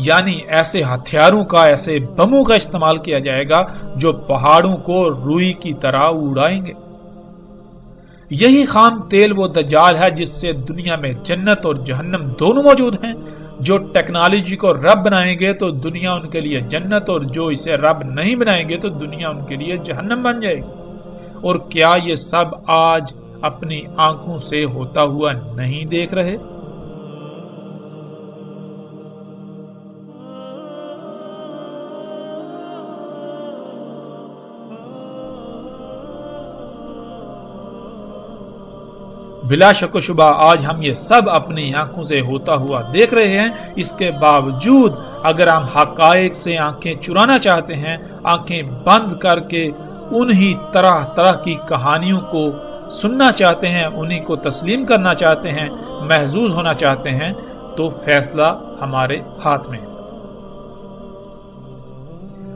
یعنی ایسے ہتھیاروں کا، ایسے بموں کا استعمال کیا جائے گا جو پہاڑوں کو روئی کی طرح اڑائیں گے۔ یہی خام تیل وہ دجال ہے جس سے دنیا میں جنت اور جہنم دونوں موجود ہیں۔ جو ٹیکنالوجی کو رب بنائیں گے تو دنیا ان کے لیے جنت، اور جو اسے رب نہیں بنائیں گے تو دنیا ان کے لیے جہنم بن جائے گی۔ اور کیا یہ سب آج اپنی آنکھوں سے ہوتا ہوا نہیں دیکھ رہے؟ بلا شک و شبہ آج ہم یہ سب اپنی آنکھوں سے ہوتا ہوا دیکھ رہے ہیں۔ اس کے باوجود اگر ہم حقائق سے آنکھیں چرانا چاہتے ہیں، آنکھیں بند کر کے انہی طرح طرح کی کہانیوں کو سننا چاہتے ہیں، انہی کو تسلیم کرنا چاہتے ہیں، محظوظ ہونا چاہتے ہیں، تو فیصلہ ہمارے ہاتھ میں ہے۔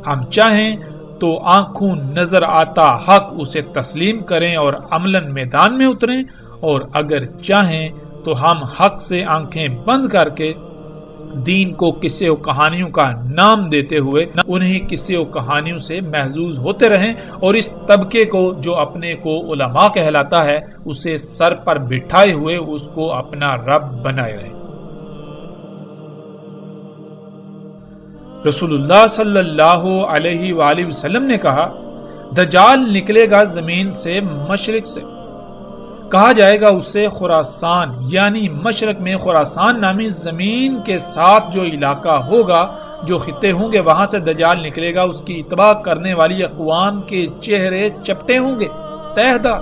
ہم چاہیں تو آنکھوں نظر آتا حق اسے تسلیم کریں اور عملاً میدان میں اتریں، اور اگر چاہیں تو ہم حق سے آنکھیں بند کر کے دین کو قصے و کہانیوں کا نام دیتے ہوئے انہیں قصے و کہانیوں سے محظوظ ہوتے رہیں، اور اس طبقے کو جو اپنے کو علماء کہلاتا ہے اسے سر پر بٹھائے ہوئے اس کو اپنا رب بنائے رہیں۔ رسول اللہ صلی اللہ علیہ وآلہ وسلم نے کہا، دجال نکلے گا زمین سے مشرق سے، کہا جائے گا اسے خراسان، یعنی مشرق میں خراسان نامی زمین کے ساتھ جو علاقہ ہوگا، جو خطے ہوں گے، وہاں سے دجال نکلے گا۔ اس کی اتباع کرنے والی اقوام کے چہرے چپٹے ہوں گے، تہ دار۔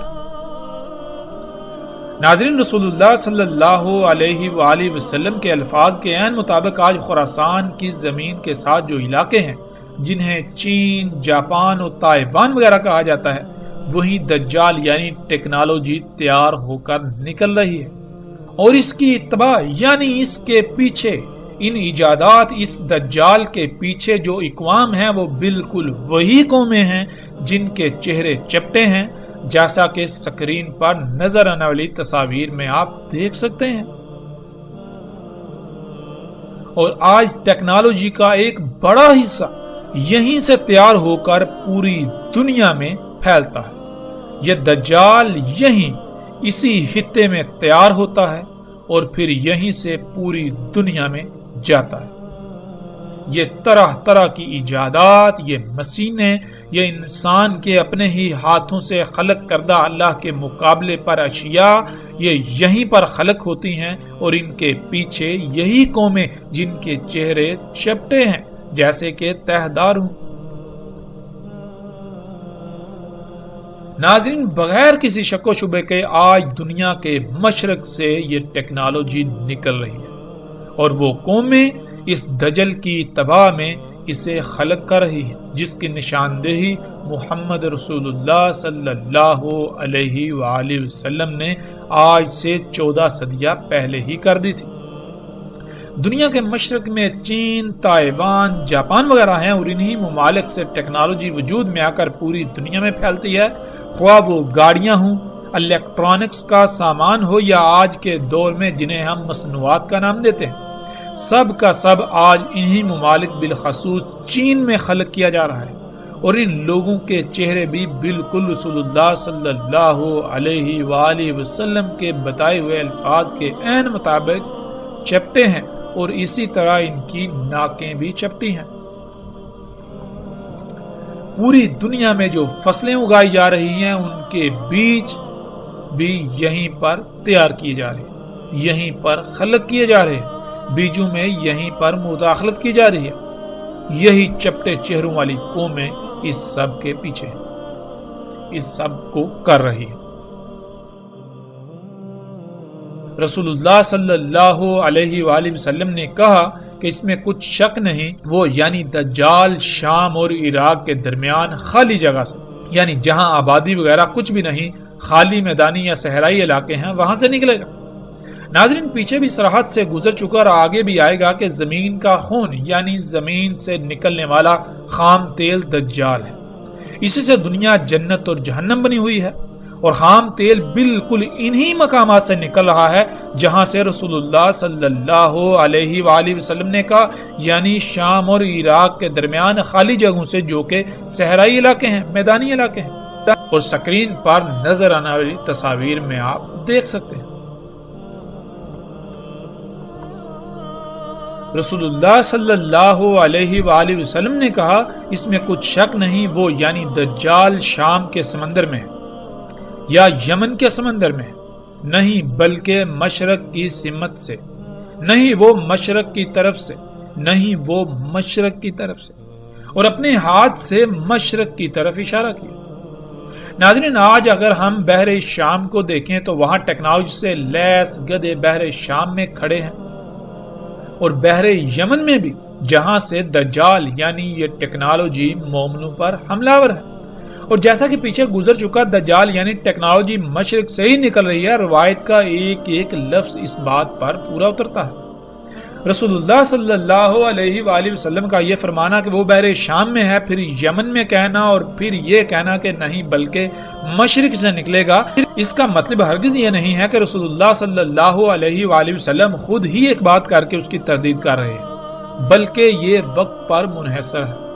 ناظرین، رسول اللہ صلی اللہ علیہ وآلہ وسلم کے الفاظ کے عین مطابق آج خراسان کی زمین کے ساتھ جو علاقے ہیں، جنہیں چین، جاپان اور تائیوان وغیرہ کہا جاتا ہے، وہی دجال یعنی ٹیکنالوجی تیار ہو کر نکل رہی ہے، اور اس کی اتباع یعنی اس کے پیچھے، ان ایجادات، اس دجال کے پیچھے جو اقوام ہیں وہ بالکل وہی قومیں ہیں جن کے چہرے چپٹے ہیں، جیسا کہ سکرین پر نظر آنے والی تصاویر میں آپ دیکھ سکتے ہیں۔ اور آج ٹیکنالوجی کا ایک بڑا حصہ یہیں سے تیار ہو کر پوری دنیا میں پھیلتا ہے۔ یہ دجال یہیں اسی خطے میں تیار ہوتا ہے اور پھر یہیں سے پوری دنیا میں جاتا ہے۔ یہ طرح طرح کی ایجادات، یہ مشینیں، یہ انسان کے اپنے ہی ہاتھوں سے خلق کردہ اللہ کے مقابلے پر اشیاء، یہ یہیں پر خلق ہوتی ہیں، اور ان کے پیچھے یہی قومیں جن کے چہرے چپٹے ہیں جیسے کہ تہ دار ہوں۔ ناظرین، بغیر کسی شک و شبے کے آج دنیا کے مشرق سے یہ ٹیکنالوجی نکل رہی ہے، اور وہ قومیں اس دجل کی تباہ میں اسے خلق کر رہی ہیں، جس کی نشاندہی محمد رسول اللہ صلی اللہ علیہ وآلہ وسلم نے آج سے 14 صدیاں پہلے ہی کر دی تھی۔ دنیا کے مشرق میں چین، تائیوان، جاپان وغیرہ ہیں، اور انہی ممالک سے ٹیکنالوجی وجود میں آ کر پوری دنیا میں پھیلتی ہے، خواہ وہ گاڑیاں ہوں، الیکٹرانکس کا سامان ہو، یا آج کے دور میں جنہیں ہم مصنوعات کا نام دیتے ہیں۔ سب کا سب آج انہی ممالک بالخصوص چین میں خلق کیا جا رہا ہے، اور ان لوگوں کے چہرے بھی بالکل رسول اللہ صلی اللہ علیہ وآلہ وسلم کے بتائے ہوئے الفاظ کے عین مطابق چپٹے ہیں، اور اسی طرح ان کی ناکیں بھی چپٹی ہیں۔ پوری دنیا میں جو فصلیں اگائی جا رہی ہیں ان کے بیج بھی یہیں پر تیار کیے جا رہے ہیں، یہیں پر خلق کیے جا رہے ہیں، بیجوں میں یہیں پر مداخلت کی جا رہی ہے۔ یہی چپٹے چہروں والی قومیں اس سب کے پیچھے ہیں، اس سب کو کر رہی ہے۔ رسول اللہ صلی اللہ علیہ وآلہ وسلم نے کہا کہ اس میں کچھ شک نہیں، وہ یعنی دجال شام اور عراق کے درمیان خالی جگہ سے، یعنی جہاں آبادی وغیرہ کچھ بھی نہیں، خالی میدانی یا صحرائی علاقے ہیں، وہاں سے نکلے گا۔ ناظرین، پیچھے بھی سرحد سے گزر چکا اور آگے بھی آئے گا کہ زمین کا خون یعنی زمین سے نکلنے والا خام تیل دجال ہے۔ اسی سے دنیا جنت اور جہنم بنی ہوئی ہے، اور خام تیل بالکل انہی مقامات سے نکل رہا ہے جہاں سے رسول اللہ صلی اللہ علیہ وآلہ وسلم نے کہا، یعنی شام اور عراق کے درمیان خالی جگہوں سے، جو کہ صحرائی علاقے ہیں، میدانی علاقے ہیں، اور سکرین پر نظر آنے والی تصاویر میں آپ دیکھ سکتے ہیں۔ رسول اللہ صلی اللہ علیہ وآلہ وسلم نے کہا، اس میں کچھ شک نہیں، وہ یعنی دجال شام کے سمندر میں ہے یا یمن کے سمندر میں، نہیں بلکہ مشرق کی سمت سے، نہیں وہ مشرق کی طرف سے، نہیں وہ مشرق کی طرف سے، اور اپنے ہاتھ سے مشرق کی طرف اشارہ کیا۔ ناظرین، آج اگر ہم بحر شام کو دیکھیں تو وہاں ٹیکنالوجی سے لیس گدھے بحر شام میں کھڑے ہیں، اور بحر یمن میں بھی، جہاں سے دجال یعنی یہ ٹیکنالوجی مومنوں پر حملہ آور ہے۔ اور جیسا کہ پیچھے گزر چکا، دجال یعنی ٹیکنالوجی مشرق سے ہی نکل رہی ہے، روایت کا ایک ایک لفظ اس بات پر پورا اترتا ہے۔ رسول اللہ صلی اللہ علیہ وآلہ وسلم کا یہ فرمانا کہ وہ بحر شام میں ہے، پھر یمن میں کہنا اور پھر یہ کہنا کہ نہیں بلکہ مشرق سے نکلے گا، اس کا مطلب ہرگز یہ نہیں ہے کہ رسول اللہ صلی اللہ علیہ وآلہ وسلم خود ہی ایک بات کر کے اس کی تردید کر رہے ہیں، بلکہ یہ وقت پر منحصر ہے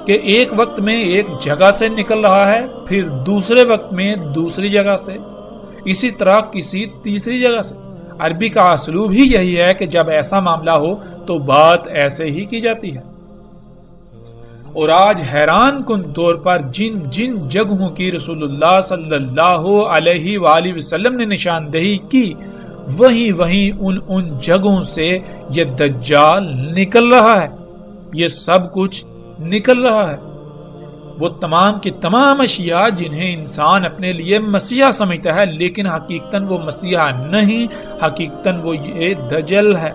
کہ ایک وقت میں ایک جگہ سے نکل رہا ہے، پھر دوسرے وقت میں دوسری جگہ سے، اسی طرح کسی تیسری جگہ سے۔ عربی کا اسلوب ہی یہی ہے کہ جب ایسا معاملہ ہو تو بات ایسے ہی کی جاتی ہے۔ اور آج حیران کن طور پر جن جن جگہوں کی رسول اللہ صلی اللہ علیہ وآلہ وسلم نے نشاندہی کی، وہیں ان جگہوں سے یہ دجال نکل رہا ہے، یہ سب کچھ نکل رہا ہے۔ وہ تمام کی تمام اشیاء جنہیں انسان اپنے لیے مسیحا سمجھتا ہے، لیکن حقیقتاً وہ مسیحا نہیں، حقیقتاً وہ یہ دجل ہے۔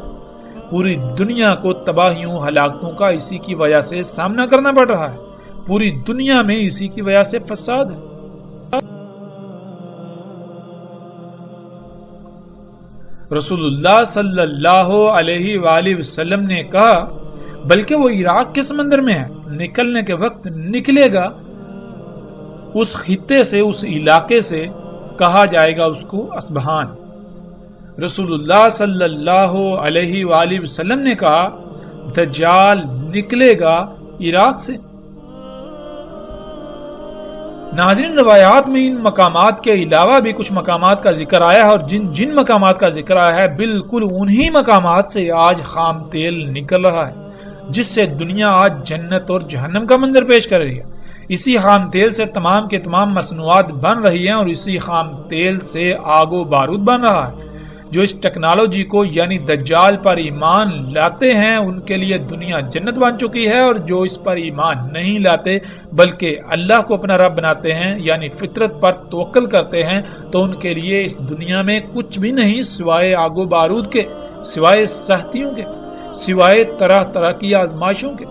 پوری دنیا کو تباہیوں ہلاکتوں کا اسی کی وجہ سے سامنا کرنا پڑ رہا ہے، پوری دنیا میں اسی کی وجہ سے فساد ہے۔ رسول اللہ صلی اللہ علیہ وآلہ وسلم نے کہا بلکہ وہ عراق کے سمندر میں ہے، نکلنے کے وقت نکلے گا، اس خطے سے، اس علاقے سے کہا جائے گا اس کو اصبہان۔ رسول اللہ صلی اللہ علیہ وآلہ وسلم نے کہا دجال نکلے گا عراق سے۔ ناظرین، روایات میں ان مقامات کے علاوہ بھی کچھ مقامات کا ذکر آیا ہے، اور جن مقامات کا ذکر آیا ہے بالکل انہی مقامات سے آج خام تیل نکل رہا ہے، جس سے دنیا آج جنت اور جہنم کا منظر پیش کر رہی ہے۔ اسی خام تیل سے تمام کے تمام مصنوعات بن رہی ہیں، اور اسی خام تیل سے آگ و بارود بن رہا ہے۔ جو اس ٹیکنالوجی کو یعنی دجال پر ایمان لاتے ہیں ان کے لیے دنیا جنت بن چکی ہے، اور جو اس پر ایمان نہیں لاتے بلکہ اللہ کو اپنا رب بناتے ہیں یعنی فطرت پر توکل کرتے ہیں، تو ان کے لیے اس دنیا میں کچھ بھی نہیں سوائے آگ و بارود کے، سوائے سختیوں کے، سوائے طرح طرح کی آزمائشوں کے۔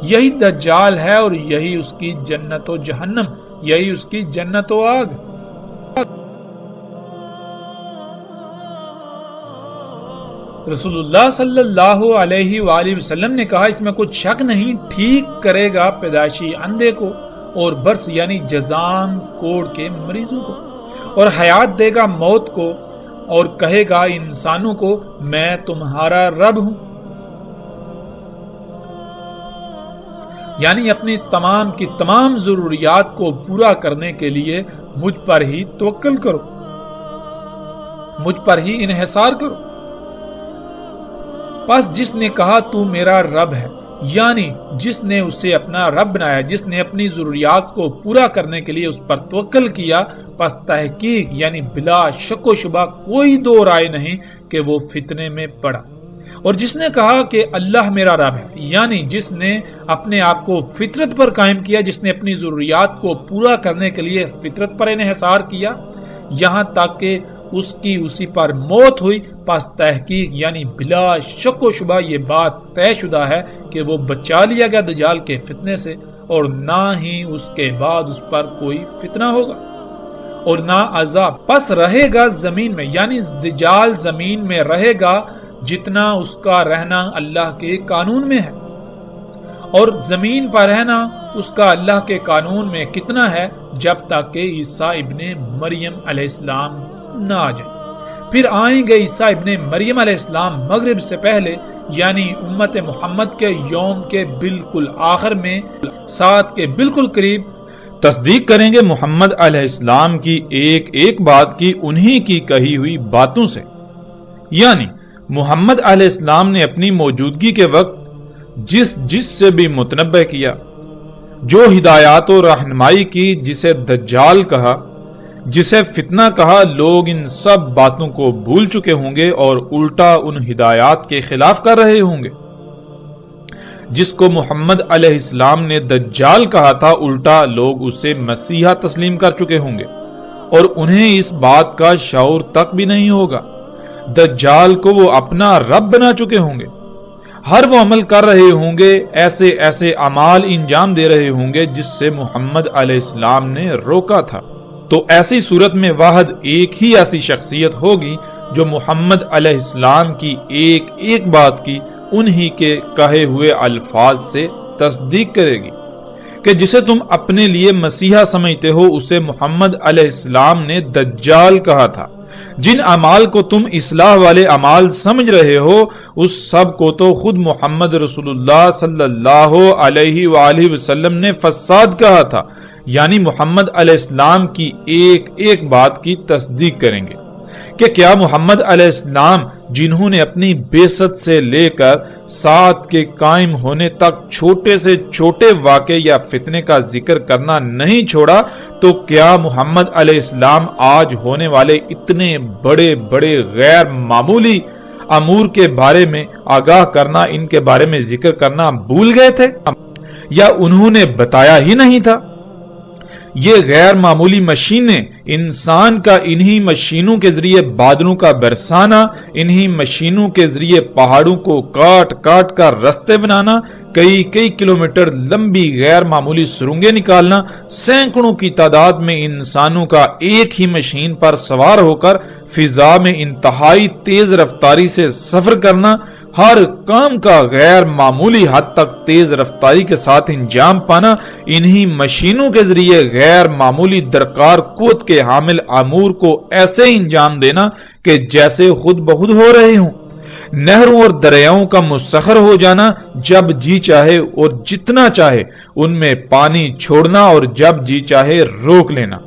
یہی دجال ہے اور یہی اس کی جنت و جہنم، یہی اس کی جنت و آگ۔ رسول اللہ صلی اللہ علیہ وآلہ وسلم نے کہا اس میں کچھ شک نہیں، ٹھیک کرے گا پیدائشی اندھے کو اور برس یعنی جزام کوڑ کے مریضوں کو، اور حیات دے گا موت کو، اور کہے گا انسانوں کو میں تمہارا رب ہوں، یعنی اپنی تمام کی تمام ضروریات کو پورا کرنے کے لیے مجھ پر ہی توکل کرو، مجھ پر ہی انحصار کرو۔ پس جس نے کہا تو میرا رب ہے، یعنی جس نے اسے اپنا رب بنایا، جس نے اپنی ضروریات کو پورا کرنے کے لیے اس پر توکل کیا، پس تحقیق یعنی بلا شک و شبہ کوئی دو رائے نہیں کہ وہ فتنے میں پڑا۔ اور جس نے کہا کہ اللہ میرا رب ہے، یعنی جس نے اپنے آپ کو فطرت پر قائم کیا، جس نے اپنی ضروریات کو پورا کرنے کے لیے فطرت پر انحصار کیا یہاں تک کہ اس کی اسی پر موت ہوئی، پس تحقیق یعنی بلا شک و شبہ یہ بات طے شدہ ہے کہ وہ بچا لیا گیا دجال کے فتنے سے، اور نہ ہی اس کے بعد اس پر کوئی فتنہ ہوگا اور نہ عذاب۔ پس رہے گا زمین میں، یعنی دجال زمین میں رہے گا جتنا اس کا رہنا اللہ کے قانون میں ہے، اور زمین پر رہنا اس کا اللہ کے قانون میں کتنا ہے، جب تک کہ عیسیٰ ابن مریم علیہ السلام نہ آ جائے۔ پھر آئیں گے عیسیٰ ابن مریم علیہ السلام مغرب سے پہلے، یعنی امت محمد کے یوم کے بالکل آخر میں، سات کے بالکل قریب۔
تصدیق کریں گے محمد علیہ السلام کی ایک ایک بات کی انہی کی کہی ہوئی باتوں سے، یعنی محمد علیہ السلام نے اپنی موجودگی کے وقت جس سے بھی متنبع کیا، جو ہدایات و رہنمائی کی، جسے دجال کہا، جسے فتنہ کہا، لوگ ان سب باتوں کو بھول چکے ہوں گے اور الٹا ان ہدایات کے خلاف کر رہے ہوں گے۔ جس کو محمد علیہ السلام نے دجال کہا تھا، الٹا لوگ اسے مسیحا تسلیم کر چکے ہوں گے، اور انہیں اس بات کا شعور تک بھی نہیں ہوگا۔ دجال کو وہ اپنا رب بنا چکے ہوں گے، ہر وہ عمل کر رہے ہوں گے، ایسے ایسے اعمال انجام دے رہے ہوں گے جس سے محمد علیہ السلام نے روکا تھا۔ تو ایسی صورت میں واحد ایک ہی ایسی شخصیت ہوگی جو محمد علیہ السلام کی ایک ایک بات کی انہی کے کہے ہوئے الفاظ سے تصدیق کرے گی کہ جسے تم اپنے لیے مسیحا سمجھتے ہو اسے محمد علیہ السلام نے دجال کہا تھا۔ جن اعمال کو تم اصلاح والے اعمال سمجھ رہے ہو اس سب کو تو خود محمد رسول اللہ صلی اللہ علیہ وآلہ وسلم نے فساد کہا تھا، یعنی محمد علیہ السلام کی ایک ایک بات کی تصدیق کریں گے کہ کیا محمد علیہ السلام جنہوں نے اپنی بعثت سے لے کر ساتھ کے قائم ہونے تک چھوٹے سے چھوٹے واقعے یا فتنے کا ذکر کرنا نہیں چھوڑا، تو کیا محمد علیہ السلام آج ہونے والے اتنے بڑے بڑے غیر معمولی امور کے بارے میں آگاہ کرنا، ان کے بارے میں ذکر کرنا بھول گئے تھے یا انہوں نے بتایا ہی نہیں تھا؟ یہ غیر معمولی مشینیں، انسان کا انہی مشینوں کے ذریعے بادلوں کا برسانا، انہی مشینوں کے ذریعے پہاڑوں کو کاٹ کاٹ کر رستے بنانا، کئی کئی کلومیٹر لمبی غیر معمولی سرنگیں نکالنا، سینکڑوں کی تعداد میں انسانوں کا ایک ہی مشین پر سوار ہو کر فضا میں انتہائی تیز رفتاری سے سفر کرنا، ہر کام کا غیر معمولی حد تک تیز رفتاری کے ساتھ انجام پانا، انہی مشینوں کے ذریعے غیر معمولی درکار قوت کے حامل امور کو ایسے انجام دینا کہ جیسے خود بخود ہو رہے ہوں، نہروں اور دریاؤں کا مسخر ہو جانا، جب جی چاہے اور جتنا چاہے ان میں پانی چھوڑنا اور جب جی چاہے روک لینا،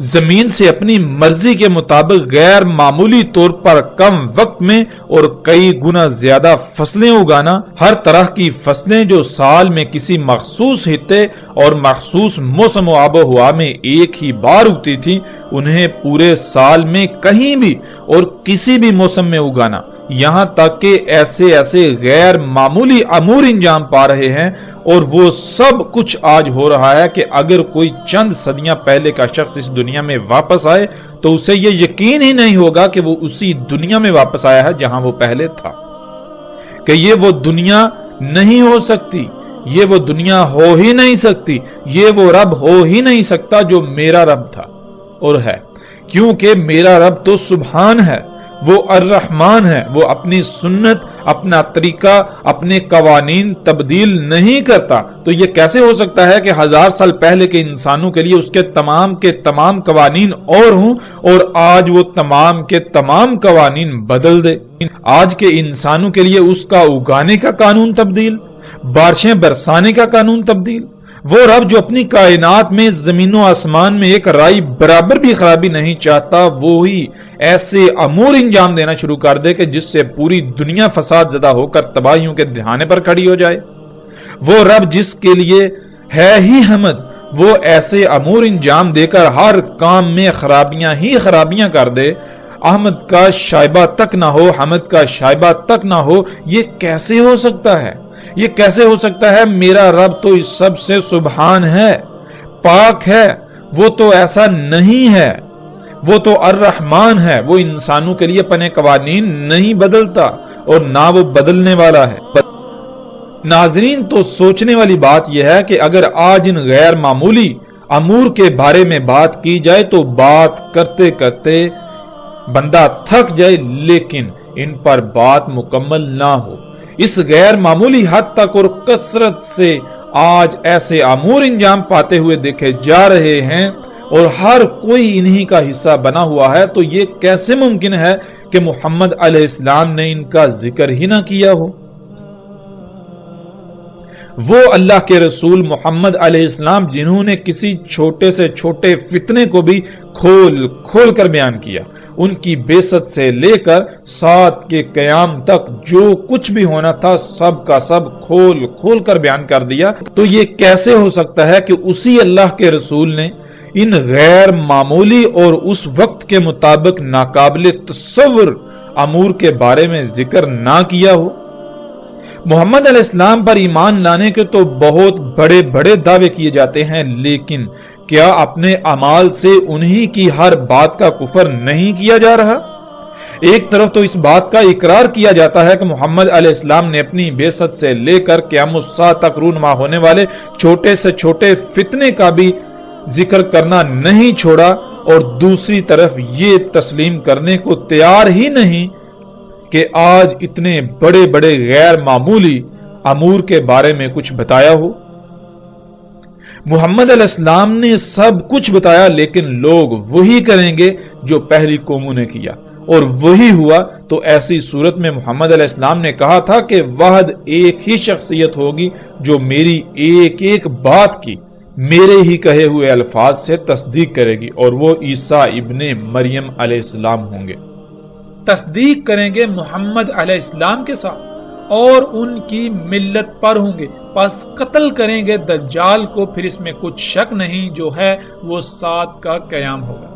زمین سے اپنی مرضی کے مطابق غیر معمولی طور پر کم وقت میں اور کئی گنا زیادہ فصلیں اگانا، ہر طرح کی فصلیں جو سال میں کسی مخصوص خطے اور مخصوص موسم و آب و ہوا میں ایک ہی بار اگتی تھی، انہیں پورے سال میں کہیں بھی اور کسی بھی موسم میں اگانا، یہاں تک کہ ایسے ایسے غیر معمولی امور انجام پا رہے ہیں، اور وہ سب کچھ آج ہو رہا ہے کہ اگر کوئی چند صدیاں پہلے کا شخص اس دنیا میں واپس آئے تو اسے یہ یقین ہی نہیں ہوگا کہ وہ اسی دنیا میں واپس آیا ہے جہاں وہ پہلے تھا، کہ یہ وہ دنیا نہیں ہو سکتی، یہ وہ دنیا ہو ہی نہیں سکتی، یہ وہ رب ہو ہی نہیں سکتا جو میرا رب تھا اور ہے، کیونکہ میرا رب تو سبحان ہے، وہ الرحمن ہے، وہ اپنی سنت، اپنا طریقہ، اپنے قوانین تبدیل نہیں کرتا، تو یہ کیسے ہو سکتا ہے کہ 1000 سال پہلے کے انسانوں کے لیے اس کے تمام قوانین اور ہوں اور آج وہ تمام کے تمام قوانین بدل دے؟ آج کے انسانوں کے لیے اس کا اگانے کا قانون تبدیل، بارشیں برسانے کا قانون تبدیل، وہ رب جو اپنی کائنات میں زمین و آسمان میں ایک رائی برابر بھی خرابی نہیں چاہتا، وہی ایسے امور انجام دینا شروع کر دے کہ جس سے پوری دنیا فساد زدہ ہو کر تباہیوں کے دہانے پر کھڑی ہو جائے۔ وہ رب جس کے لیے ہے ہی حمد، وہ ایسے امور انجام دے کر ہر کام میں خرابیاں ہی خرابیاں کر دے، احمد کا شائبہ تک نہ ہو، حمد کا شائبہ تک نہ ہو، یہ کیسے ہو سکتا ہے؟ یہ کیسے ہو سکتا ہے؟ میرا رب تو اس سب سے سبحان ہے، پاک ہے، وہ تو ایسا نہیں ہے، وہ تو الرحمن ہے، وہ انسانوں کے لیے اپنے قوانین نہیں بدلتا اور نہ وہ بدلنے والا ہے۔ ناظرین، تو سوچنے والی بات یہ ہے کہ اگر آج ان غیر معمولی امور کے بارے میں بات کی جائے تو بات کرتے کرتے بندہ تھک جائے، لیکن ان پر بات مکمل نہ ہو۔ اس غیر معمولی حد تک اور کثرت سے آج ایسے امور انجام پاتے ہوئے دیکھے جا رہے ہیں اور ہر کوئی انہی کا حصہ بنا ہوا ہے، تو یہ کیسے ممکن ہے کہ محمد علیہ السلام نے ان کا ذکر ہی نہ کیا ہو؟ وہ اللہ کے رسول محمد علیہ السلام جنہوں نے کسی چھوٹے سے چھوٹے فتنے کو بھی کھول کھول کر بیان کیا، ان کی بعثت سے لے کر ساتھ کے قیام تک جو کچھ بھی ہونا تھا سب کا سب کھول کھول کر بیان کر دیا، تو یہ کیسے ہو سکتا ہے کہ اسی اللہ کے رسول نے ان غیر معمولی اور اس وقت کے مطابق ناقابل تصور امور کے بارے میں ذکر نہ کیا ہو؟ محمد علیہ السلام پر ایمان لانے کے تو بہت بڑے بڑے دعوے کیے جاتے ہیں، لیکن کیا اپنے اعمال سے انہی کی ہر بات کا کفر نہیں کیا جا رہا؟ ایک طرف تو اس بات کا اقرار کیا جاتا ہے کہ محمد علیہ السلام نے اپنی بعثت سے لے کر قیامت الساعہ تک رونما ہونے والے چھوٹے سے چھوٹے فتنے کا بھی ذکر کرنا نہیں چھوڑا اور دوسری طرف یہ تسلیم کرنے کو تیار ہی نہیں کہ آج اتنے بڑے بڑے غیر معمولی امور کے بارے میں کچھ بتایا ہو۔ محمد علیہ السلام نے سب کچھ بتایا، لیکن لوگ وہی کریں گے جو پہلی قوموں نے کیا، اور وہی ہوا۔ تو ایسی صورت میں محمد علیہ السلام نے کہا تھا کہ واحد ایک ہی شخصیت ہوگی جو میری ایک ایک بات کی میرے ہی کہے ہوئے الفاظ سے تصدیق کرے گی، اور وہ عیسیٰ ابن مریم علیہ السلام ہوں گے۔
تصدیق کریں گے محمد علیہ السلام کے ساتھ اور ان کی ملت پر ہوں گے، پس قتل کریں گے دجال کو، پھر اس میں کچھ شک نہیں، جو ہے وہ 7 کا قیام ہوگا۔